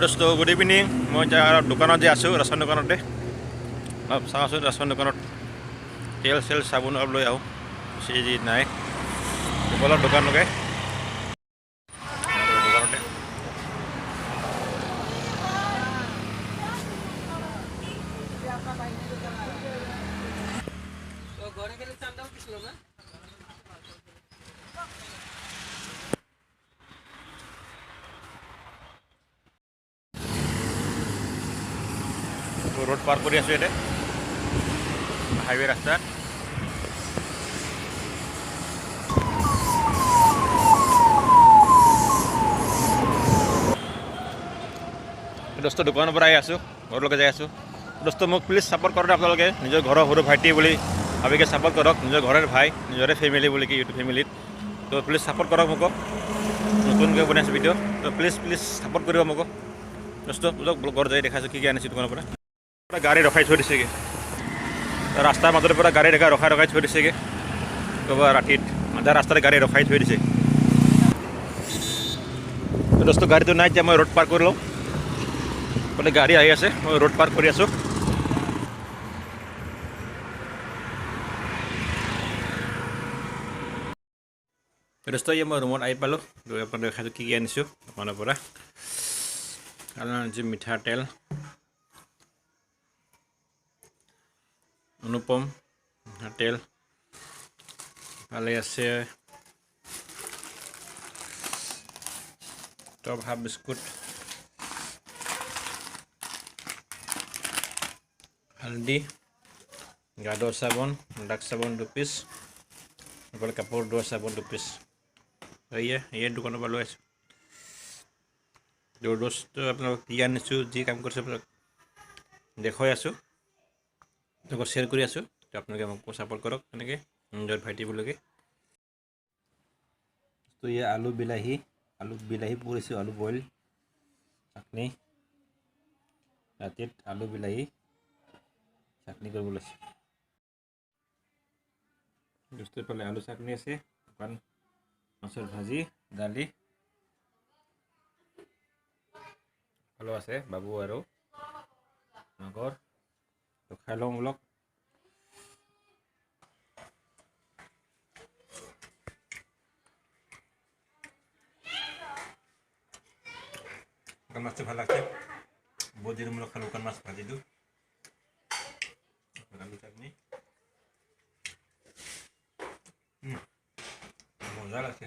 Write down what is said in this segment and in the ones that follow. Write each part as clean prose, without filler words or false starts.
দোস্ত good evening. মই এতিয়া দোকানত যে আছোঁ, ৰেচন দোকানতে অলপ চাওঁচোন ৰেচন দোকানত তেল চেল চাবোন অলপ লৈ আহোঁ। বেছি যি নাই সকলৰ দোকানলৈকে দোকানতে रोड पार कर इते हाईवे रास्ता दोस्त दुकान पर आई आसो घर जाई आसो। दोस्त मोक प्लिज सपोर्ट कर अपने निजर घर सर भाईटी भाविक सपोर्ट करक निजर घर भाई निजरे फैमिली बोली कि यूट्यूब फैमिली तो प्लिज सपोर्ट करक मोक नतुन बनाई भिडिओ तो प्लिज प्लिज सपोर्ट कर मोक दोस्त घर जाई देखा कि आनी दुकान पर गाड़ी रखाई थी दिसेगे रास्तार मजर पर गाड़ी देखा रखाई थी दिसेगे कब राति आधा रास्ता गाड़ी रखाई थी दिसे दोस्त गाड़ी तो ना मैं रोड पार कर लूँ बोले गाड़ी आई आसे मैं रोड पार कर आसो। दोस्त ये मैं रूमत आई पालो अपने देखा कि आनी दुकान जी मिठा तेल अनुपम तेल ভালে আছে টপ হাফ বিস্কুট हल्दी गादर साबुन डाक साबुन 2 पीस कपूर धोआ साबुन 2 पीस ये दुकान पर लै दोस्त अपना आनी जी काम कर देखा आसो शेयर कर आसो तो अपने मोक सपोर्ट करक एनेके निजर भाईटी बोलके तो ये आलू बिलाही पूरी आलू बॉइल चाटनी राति आलू बिलाही चाटनी कर दोस्त पे आलू चाटनी आसे माछर भाजी दाली आलू आसे बाबू और नगर तो खाई लो ब्लॉग माछ ভাল লাগছে बहुत दिन मैं खालू माछ भाजी दू आलू चाटनी मजा लगছে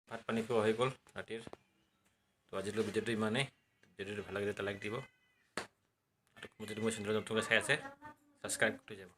भात पानी खा हो गल रातिर तो आज भिडिओ इमाने भिडिओ ভাল लगे लाइक दी और मैं चैनल नतुन चाई आसे सब्सक्राइब कर যাব।